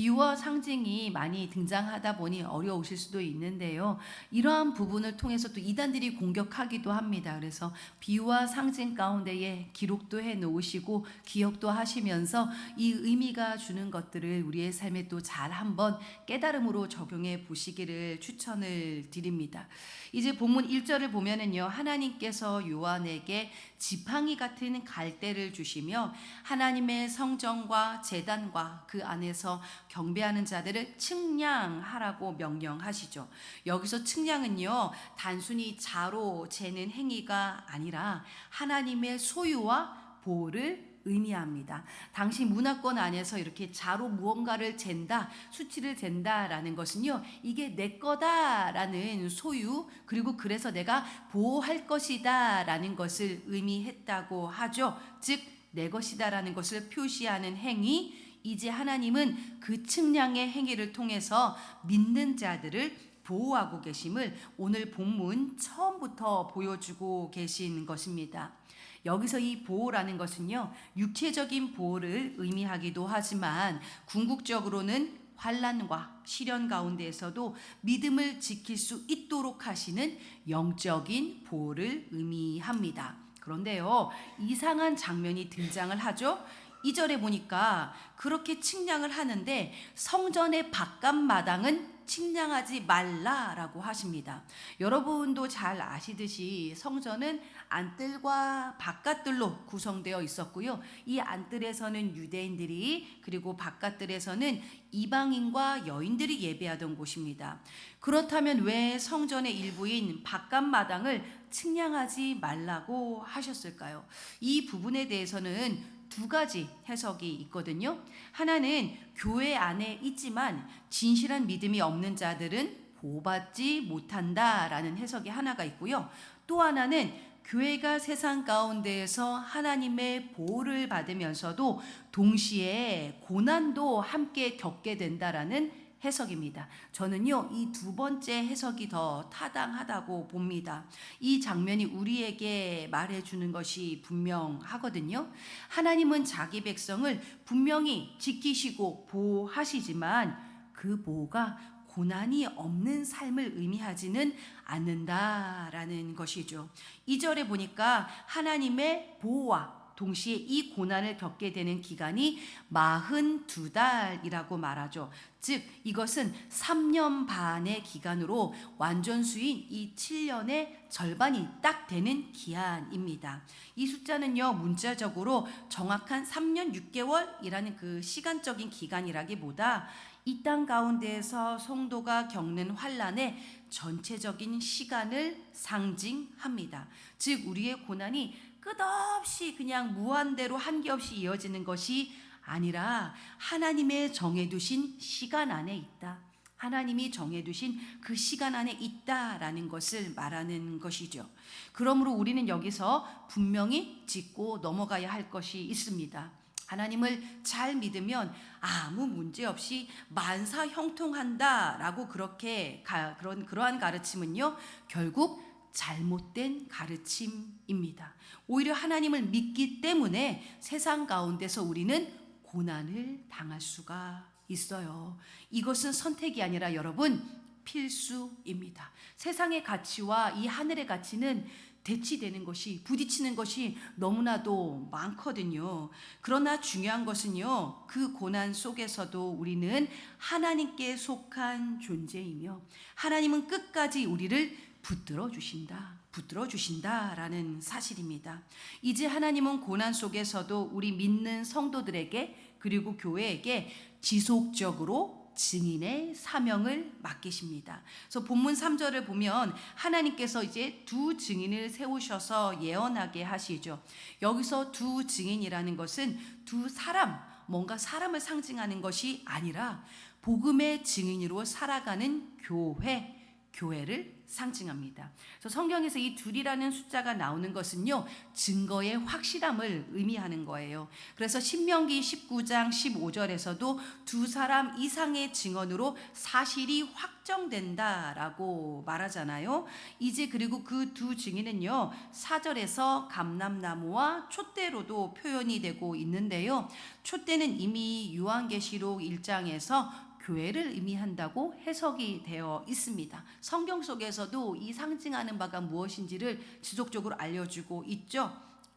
비유와 상징이 많이 등장하다 보니 어려우실 수도 있는데요. 이러한 부분을 통해서 또 이단들이 공격하기도 합니다. 그래서 비유와 상징 가운데에 기록도 해 놓으시고 기억도 하시면서 이 의미가 주는 것들을 우리의 삶에 또 잘 한번 깨달음으로 적용해 보시기를 추천을 드립니다. 이제 본문 1절을 보면은요. 하나님께서 요한에게 지팡이 같은 갈대를 주시며 하나님의 성전과 제단과 그 안에서 경배하는 자들을 측량하라고 명령하시죠. 여기서 측량은요, 단순히 자로 재는 행위가 아니라 하나님의 소유와 보호를 의미합니다. 당시 문화권 안에서 이렇게 자로 무언가를 잰다, 수치를 잰다라는 것은요, 이게 내 거다라는 소유, 그리고 그래서 내가 보호할 것이다라는 것을 의미했다고 하죠. 즉, 내 것이다라는 것을 표시하는 행위. 이제 하나님은 그 측량의 행위를 통해서 믿는 자들을 보호하고 계심을 오늘 본문 처음부터 보여주고 계신 것입니다. 여기서 이 보호라는 것은요, 육체적인 보호를 의미하기도 하지만 궁극적으로는 환난과 시련 가운데에서도 믿음을 지킬 수 있도록 하시는 영적인 보호를 의미합니다. 그런데요, 이상한 장면이 등장을 하죠. 2절에 보니까 그렇게 측량을 하는데 성전의 바깥 마당은 측량하지 말라라고 하십니다. 여러분도 잘 아시듯이 성전은 안뜰과 바깥뜰로 구성되어 있었고요. 이 안뜰에서는 유대인들이, 그리고 바깥뜰에서는 이방인과 여인들이 예배하던 곳입니다. 그렇다면 왜 성전의 일부인 바깥 마당을 측량하지 말라고 하셨을까요? 이 부분에 대해서는 두 가지 해석이 있거든요. 하나는 교회 안에 있지만 진실한 믿음이 없는 자들은 보호받지 못한다라는 해석이 하나가 있고요. 또 하나는 교회가 세상 가운데에서 하나님의 보호를 받으면서도 동시에 고난도 함께 겪게 된다라는 해석입니다. 저는요, 이 두 번째 해석이 더 타당하다고 봅니다. 이 장면이 우리에게 말해주는 것이 분명하거든요. 하나님은 자기 백성을 분명히 지키시고 보호하시지만 그 보호가 고난이 없는 삶을 의미하지는 않는다라는 것이죠. 2절에 보니까 하나님의 보호와 동시에 이 고난을 겪게 되는 기간이 42달이라고 말하죠. 즉 이것은 3년 반의 기간으로 완전수인 이 7년의 절반이 딱 되는 기한입니다. 이 숫자는요, 문자적으로 정확한 3년 6개월이라는 그 시간적인 기간이라기보다 이 땅 가운데에서 성도가 겪는 환난의 전체적인 시간을 상징합니다. 즉 우리의 고난이 끝없이 그냥 무한대로 한계없이 이어지는 것이 아니라 하나님의 정해두신 시간 안에 있다. 하나님이 정해두신 그 시간 안에 있다라는 것을 말하는 것이죠. 그러므로 우리는 여기서 분명히 짚고 넘어가야 할 것이 있습니다. 하나님을 잘 믿으면 아무 문제 없이 만사 형통한다라고 그러한 가르침은요, 결국 잘못된 가르침입니다. 오히려 하나님을 믿기 때문에 세상 가운데서 우리는 고난을 당할 수가 있어요. 이것은 선택이 아니라 여러분, 필수입니다. 세상의 가치와 이 하늘의 가치는 대치되는 것이, 부딪히는 것이 너무나도 많거든요. 그러나 중요한 것은요, 그 고난 속에서도 우리는 하나님께 속한 존재이며 하나님은 끝까지 우리를 붙들어 주신다라는 사실입니다. 이제 하나님은 고난 속에서도 우리 믿는 성도들에게, 그리고 교회에게 지속적으로 증인의 사명을 맡기십니다. 그래서 본문 3절을 보면 하나님께서 이제 두 증인을 세우셔서 예언하게 하시죠. 여기서 두 증인이라는 것은 두 사람, 뭔가 사람을 상징하는 것이 아니라 복음의 증인으로 살아가는 교회, 교회를 상징합니다. 그래서 성경에서 이 둘이라는 숫자가 나오는 것은요, 증거의 확실함을 의미하는 거예요. 그래서 신명기 19장 15절에서도 두 사람 이상의 증언으로 사실이 확정된다라고 말하잖아요. 이제 그리고 그 두 증인은요, 4절에서 감람나무와 촛대로도 표현이 되고 있는데요. 촛대는 이미 요한계시록 1장에서 교회를 의미한다고 해석이 되어 있습니다. 성경 속에서도 이 상징하는 바가 무엇인지를 지속적으로 알려주고 있죠.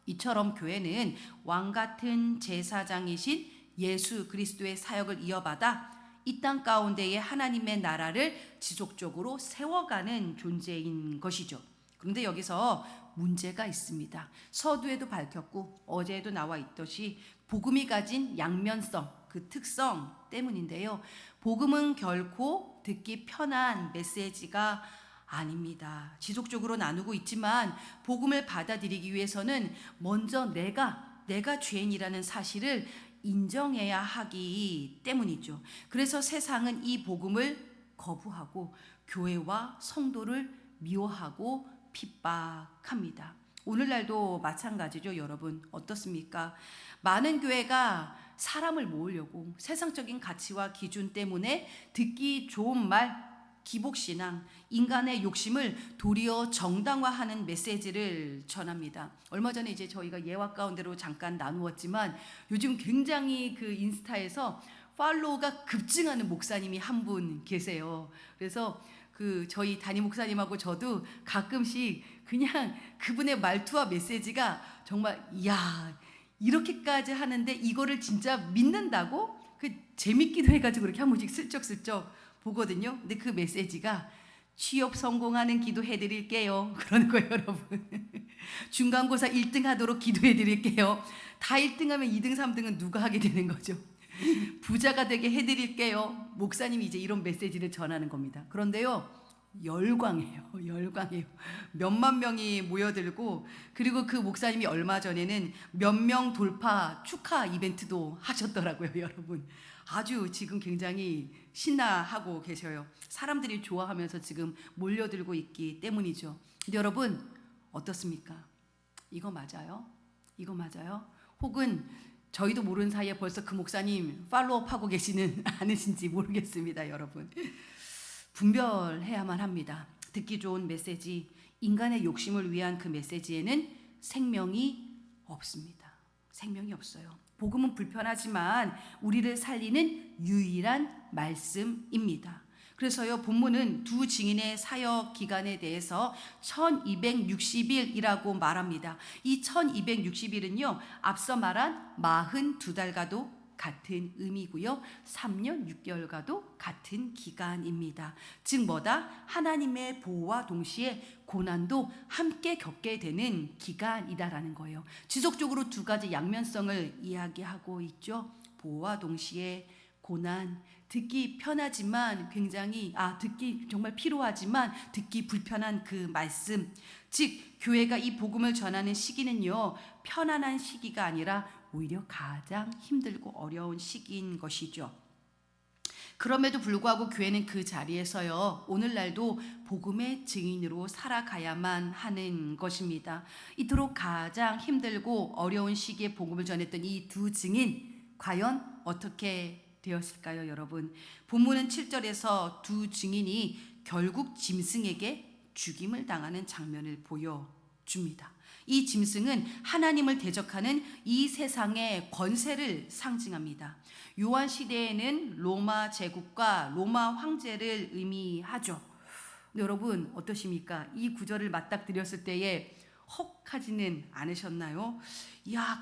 이처럼 교회는 왕 같은 제사장이신 예수 그리스도의 사역을 이어받아 이 땅 가운데에 하나님의 나라를 지속적으로 세워가는 존재인 것이죠. 그런데 여기서 문제가 있습니다. 서두에도 밝혔고 어제도 나와 있듯이 복음이 가진 양면성, 그 특성 때문인데요. 복음은 결코 듣기 편한 메시지가 아닙니다. 지속적으로 나누고 있지만 복음을 받아들이기 위해서는 먼저 내가 죄인이라는 사실을 인정해야 하기 때문이죠. 그래서 세상은 이 복음을 거부하고 교회와 성도를 미워하고 핍박합니다. 오늘날도 마찬가지죠, 여러분. 어떻습니까? 많은 교회가 사람을 모으려고 세상적인 가치와 기준 때문에 듣기 좋은 말, 기복신앙, 인간의 욕심을 도리어 정당화하는 메시지를 전합니다. 얼마 전에 이제 저희가 예화 가운데로 잠깐 나누었지만 요즘 굉장히 그 인스타에서 팔로우가 급증하는 목사님이 한 분 계세요. 그래서 그 저희 담임 목사님하고 저도 가끔씩 그냥 그분의 말투와 메시지가 정말 이렇게까지 하는데 이거를 진짜 믿는다고? 그 재밌기도 해가지고 그렇게 한 번씩 슬쩍슬쩍 보거든요. 근데 그 메시지가 취업 성공하는 기도 해드릴게요. 그런 거예요, 여러분. 중간고사 1등 하도록 기도해 드릴게요. 다 1등하면 2등, 3등은 누가 하게 되는 거죠? 부자가 되게 해드릴게요. 목사님이 이제 이런 메시지를 전하는 겁니다. 그런데요, 열광해요. 몇만 명이 모여들고, 그리고 그 목사님이 얼마 전에는 몇 명 돌파 축하 이벤트도 하셨더라고요, 여러분. 아주 지금 굉장히 신나하고 계셔요. 사람들이 좋아하면서 지금 몰려들고 있기 때문이죠. 근데 여러분, 어떻습니까? 이거 맞아요? 혹은 저희도 모르는 사이에 벌써 그 목사님 팔로우업 하고 계시는 않으신지 모르겠습니다, 여러분. 분별해야만 합니다. 듣기 좋은 메시지, 인간의 욕심을 위한 그 메시지에는 생명이 없습니다. 생명이 없어요. 복음은 불편하지만 우리를 살리는 유일한 말씀입니다. 그래서요, 본문은 두 증인의 사역 기간에 대해서 1260일이라고 말합니다. 이 1260일은요, 앞서 말한 42달과도 같은 의미고요, 3년 6개월과도 같은 기간입니다. 즉 뭐다? 하나님의 보호와 동시에 고난도 함께 겪게 되는 기간이다라는 거예요. 지속적으로 두 가지 양면성을 이야기하고 있죠. 보호와 동시에 고난, 듣기 편하지만 듣기 정말 필요하지만 듣기 불편한 그 말씀, 즉 교회가 이 복음을 전하는 시기는요, 편안한 시기가 아니라 오히려 가장 힘들고 어려운 시기인 것이죠. 그럼에도 불구하고 교회는 그 자리에서요, 오늘날도 복음의 증인으로 살아가야만 하는 것입니다. 이토록 가장 힘들고 어려운 시기에 복음을 전했던 이 두 증인, 과연 어떻게 되었을까요, 여러분? 본문은 7절에서 두 증인이 결국 짐승에게 죽임을 당하는 장면을 보여줍니다. 이 짐승은 하나님을 대적하는 이 세상의 권세를 상징합니다. 요한 시대에는 로마 제국과 로마 황제를 의미하죠. 여러분 어떠십니까? 이 구절을 맞닥뜨렸을 때에 혹하지는 않으셨나요?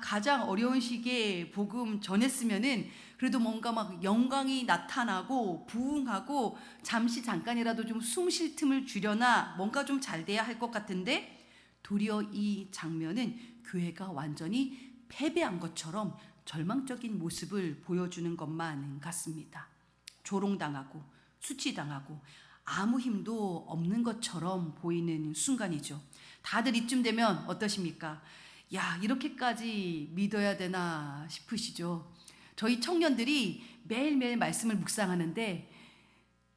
가장 어려운 시기에 복음 전했으면은 그래도 뭔가 막 영광이 나타나고 부흥하고 잠깐이라도 좀 숨 쉴 틈을 주려나 뭔가 좀 잘 돼야 할 것 같은데, 도리어 이 장면은 교회가 완전히 패배한 것처럼 절망적인 모습을 보여주는 것만 같습니다. 조롱당하고 수치당하고 아무 힘도 없는 것처럼 보이는 순간이죠. 다들 이쯤 되면 어떠십니까? 이렇게까지 믿어야 되나 싶으시죠? 저희 청년들이 매일매일 말씀을 묵상하는데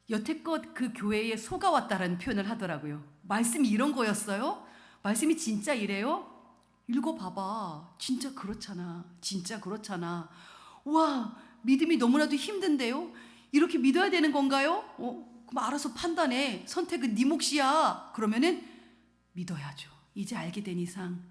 여태껏 그 교회에 속아왔다라는 표현을 하더라고요. 말씀이 이런 거였어요? 말씀이 진짜 이래요? 읽어봐봐. 진짜 그렇잖아. 진짜 그렇잖아. 와, 믿음이 너무나도 힘든데요? 이렇게 믿어야 되는 건가요? 그럼 알아서 판단해. 선택은 네 몫이야. 그러면은 믿어야죠. 이제 알게 된 이상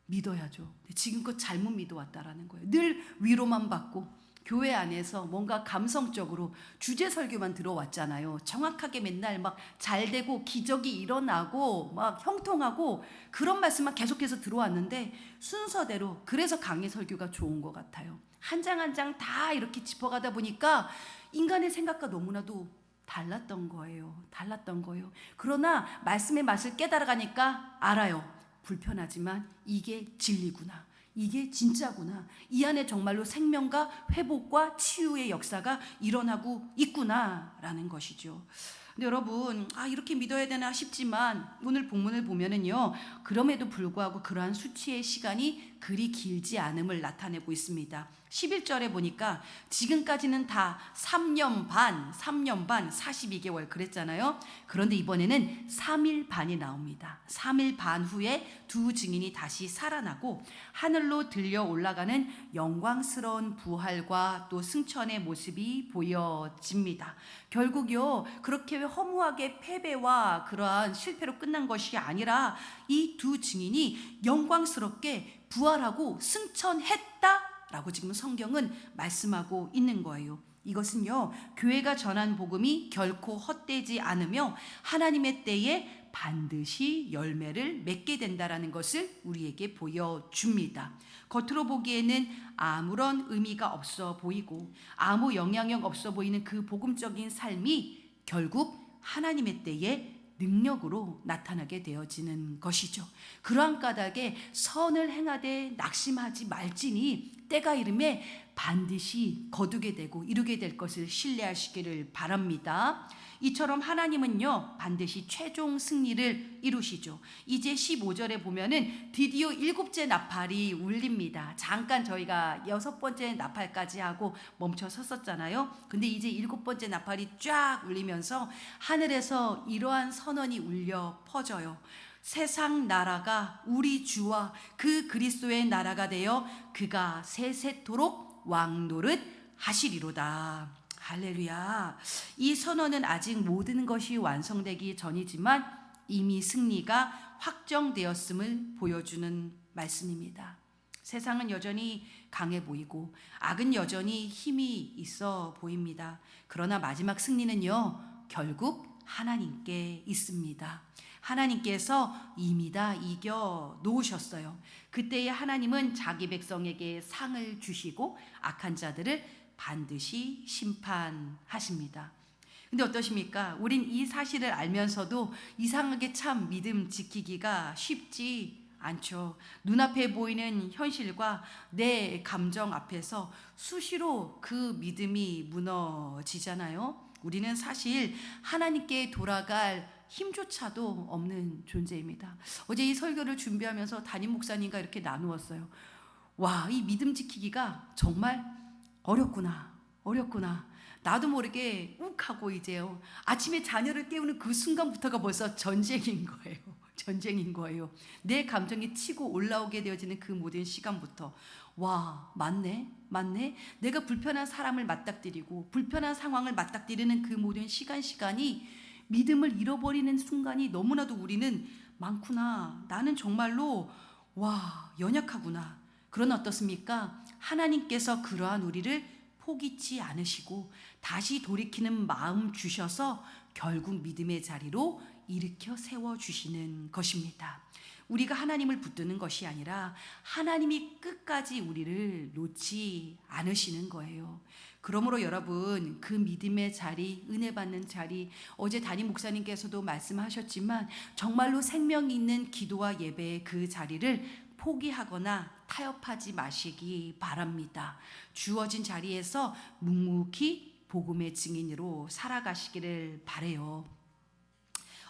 믿어야죠. 지금껏 잘못 믿어왔다라는 거예요. 늘 위로만 받고 교회 안에서 뭔가 감성적으로 주제 설교만 들어왔잖아요. 정확하게 맨날 막 잘되고 기적이 일어나고 막 형통하고 그런 말씀만 계속해서 들어왔는데 순서대로, 그래서 강의 설교가 좋은 것 같아요. 한 장 한 장 다 이렇게 짚어가다 보니까 인간의 생각과 너무나도 달랐던 거예요. 달랐던 거예요. 그러나 말씀의 맛을 깨달아가니까 알아요. 불편하지만 이게 진리구나. 이게 진짜구나. 이 안에 정말로 생명과 회복과 치유의 역사가 일어나고 있구나라는 것이죠. 근데 여러분, 이렇게 믿어야 되나 싶지만 오늘 본문을 보면은요, 그럼에도 불구하고 그러한 수치의 시간이 그리 길지 않음을 나타내고 있습니다. 11절에 보니까 지금까지는 다 3년 반 42개월 그랬잖아요. 그런데 이번에는 3일 반이 나옵니다. 3일 반 후에 두 증인이 다시 살아나고 하늘로 들려 올라가는 영광스러운 부활과 또 승천의 모습이 보여집니다. 결국요, 그렇게 허무하게 패배와 그러한 실패로 끝난 것이 아니라 이 두 증인이 영광스럽게 부활하고 승천했다 라고 지금 성경은 말씀하고 있는 거예요. 이것은요, 교회가 전한 복음이 결코 헛되지 않으며 하나님의 때에 반드시 열매를 맺게 된다라는 것을 우리에게 보여줍니다. 겉으로 보기에는 아무런 의미가 없어 보이고 아무 영향력 없어 보이는 그 복음적인 삶이 결국 하나님의 때에 능력으로 나타나게 되어지는 것이죠. 그러한 까닭에 선을 행하되 낙심하지 말지니 때가 이름에 반드시 거두게 되고 이루게 될 것을 신뢰하시기를 바랍니다. 이처럼 하나님은요, 반드시 최종 승리를 이루시죠. 이제 15절에 보면은 드디어 7째 나팔이 울립니다. 잠깐 저희가 6번째 나팔까지 하고 멈춰 섰었잖아요. 근데 이제 7번째 나팔이 쫙 울리면서 하늘에서 이러한 선언이 울려 퍼져요. 세상 나라가 우리 주와 그 그리스도의 나라가 되어 그가 세세토록 왕노릇 하시리로다. 할렐루야. 이 선언은 아직 모든 것이 완성되기 전이지만 이미 승리가 확정되었음을 보여주는 말씀입니다. 세상은 여전히 강해 보이고 악은 여전히 힘이 있어 보입니다. 그러나 마지막 승리는요, 결국 하나님께 있습니다. 하나님께서 이미 다 이겨 놓으셨어요. 그때에 하나님은 자기 백성에게 상을 주시고 악한 자들을 반드시 심판하십니다. 근데 어떠십니까? 우린 이 사실을 알면서도 이상하게 참 믿음 지키기가 쉽지 않죠. 눈앞에 보이는 현실과 내 감정 앞에서 수시로 그 믿음이 무너지잖아요. 우리는 사실 하나님께 돌아갈 힘조차도 없는 존재입니다. 어제 이 설교를 준비하면서 담임 목사님과 이렇게 나누었어요. 와, 이 믿음 지키기가 정말 어렵구나. 나도 모르게 욱하고 이제요, 아침에 자녀를 깨우는 그 순간부터가 벌써 전쟁인 거예요. 내 감정이 치고 올라오게 되어지는 그 모든 시간부터 와, 맞네. 내가 불편한 사람을 맞닥뜨리고 불편한 상황을 맞닥뜨리는 그 모든 시간이 믿음을 잃어버리는 순간이 너무나도 우리는 많구나. 나는 정말로 연약하구나. 그러나 어떻습니까? 하나님께서 그러한 우리를 포기치 않으시고 다시 돌이키는 마음 주셔서 결국 믿음의 자리로 일으켜 세워주시는 것입니다. 우리가 하나님을 붙드는 것이 아니라 하나님이 끝까지 우리를 놓지 않으시는 거예요. 그러므로 여러분, 그 믿음의 자리, 은혜 받는 자리, 어제 담임 목사님께서도 말씀하셨지만 정말로 생명이 있는 기도와 예배의 그 자리를 포기하거나 타협하지 마시기 바랍니다. 주어진 자리에서 묵묵히 복음의 증인으로 살아가시기를 바래요.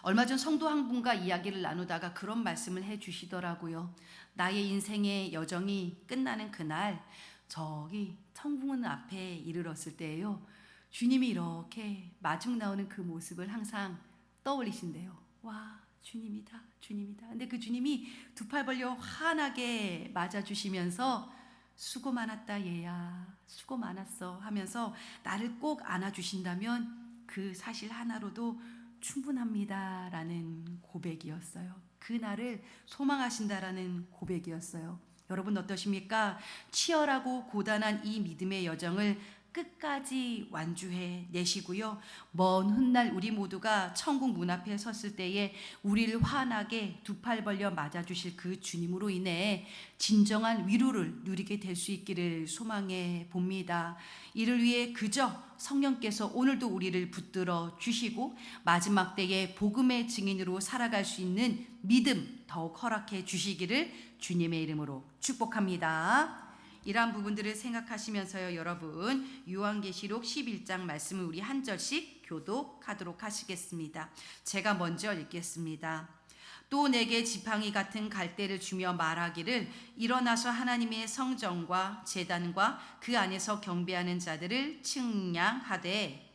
얼마 전 성도 한 분과 이야기를 나누다가 그런 말씀을 해주시더라고요. 나의 인생의 여정이 끝나는 그날 저기 천국문 앞에 이르렀을 때예요, 주님이 이렇게 마중 나오는 그 모습을 항상 떠올리신대요. 와, 주님이다, 주님이다. 근데 그 주님이 두 팔 벌려 환하게 맞아주시면서 수고 많았다 얘야, 수고 많았어 하면서 나를 꼭 안아주신다면 그 사실 하나로도 충분합니다라는 고백이었어요. 그 날을 소망하신다라는 고백이었어요. 여러분 어떠십니까? 치열하고 고단한 이 믿음의 여정을 끝까지 완주해 내시고요. 먼 훗날 우리 모두가 천국 문 앞에 섰을 때에 우리를 환하게 두 팔 벌려 맞아주실 그 주님으로 인해 진정한 위로를 누리게 될 수 있기를 소망해 봅니다. 이를 위해 그저 성령께서 오늘도 우리를 붙들어 주시고 마지막 때에 복음의 증인으로 살아갈 수 있는 믿음 더욱 허락해 주시기를 주님의 이름으로 축복합니다. 이러한 부분들을 생각하시면서요, 여러분 요한계시록 11장 말씀을 우리 한 절씩 교독하도록 하시겠습니다. 제가 먼저 읽겠습니다. 또 내게 지팡이 같은 갈대를 주며 말하기를 일어나서 하나님의 성전과 제단과 그 안에서 경배하는 자들을 측량하되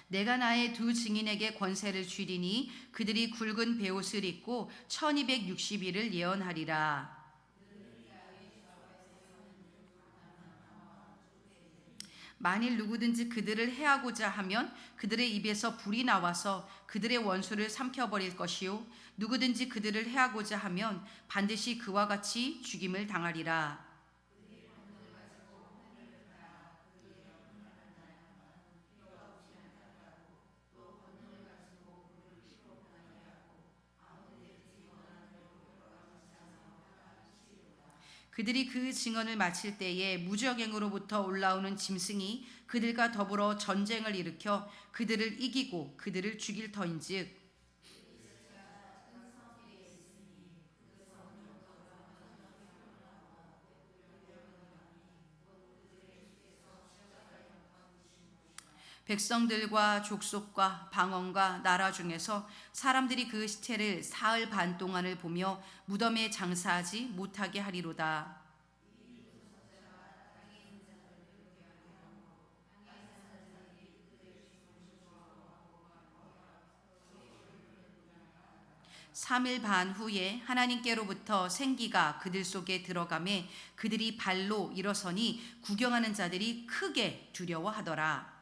내가 나의 두 증인에게 권세를 주리니 그들이 굵은 베옷을 입고 1260일을 예언하리라. 만일 누구든지 그들을 해하고자 하면 그들의 입에서 불이 나와서 그들의 원수를 삼켜버릴 것이요 누구든지 그들을 해하고자 하면 반드시 그와 같이 죽임을 당하리라. 그들이 그 증언을 마칠 때에 무적행으로부터 올라오는 짐승이 그들과 더불어 전쟁을 일으켜 그들을 이기고 그들을 죽일 터인즉 백성들과 족속과 방언과 나라 중에서 사람들이 그 시체를 사흘 반 동안을 보며 무덤에 장사하지 못하게 하리로다. 삼일 반 후에 하나님께로부터 생기가 그들 속에 들어가매 그들이 발로 일어서니 구경하는 자들이 크게 두려워하더라.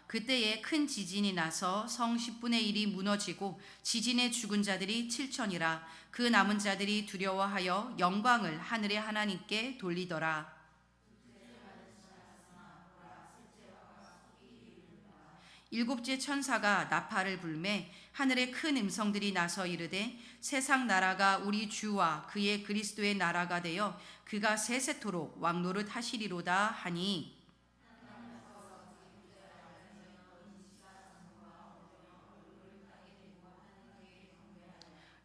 그때에 큰 지진이 나서 성 10분의 1이 무너지고 지진에 죽은 자들이 7천이라. 그 남은 자들이 두려워하여 영광을 하늘의 하나님께 돌리더라. 일곱째 천사가 나팔을 불매 하늘에 큰 음성들이 나서 이르되 세상 나라가 우리 주와 그의 그리스도의 나라가 되어 그가 세세토록 왕노릇 하시리로다 하니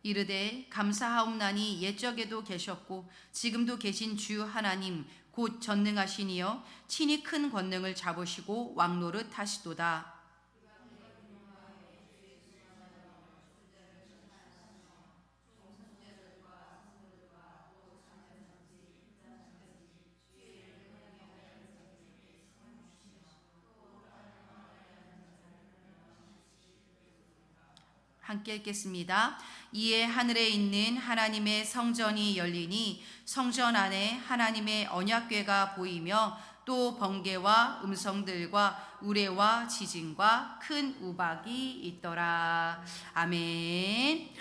이르되 감사하옵나니 옛적에도 계셨고 지금도 계신 주 하나님 곧 전능하시니여 친히 큰 권능을 잡으시고 왕노릇 하시도다. 함께 읽겠습니다. 이에 하늘에 있는 하나님의 성전이 열리니 성전 안에 하나님의 언약궤가 보이며 또 번개와 음성들과 우레와 지진과 큰 우박이 있더라. 아멘.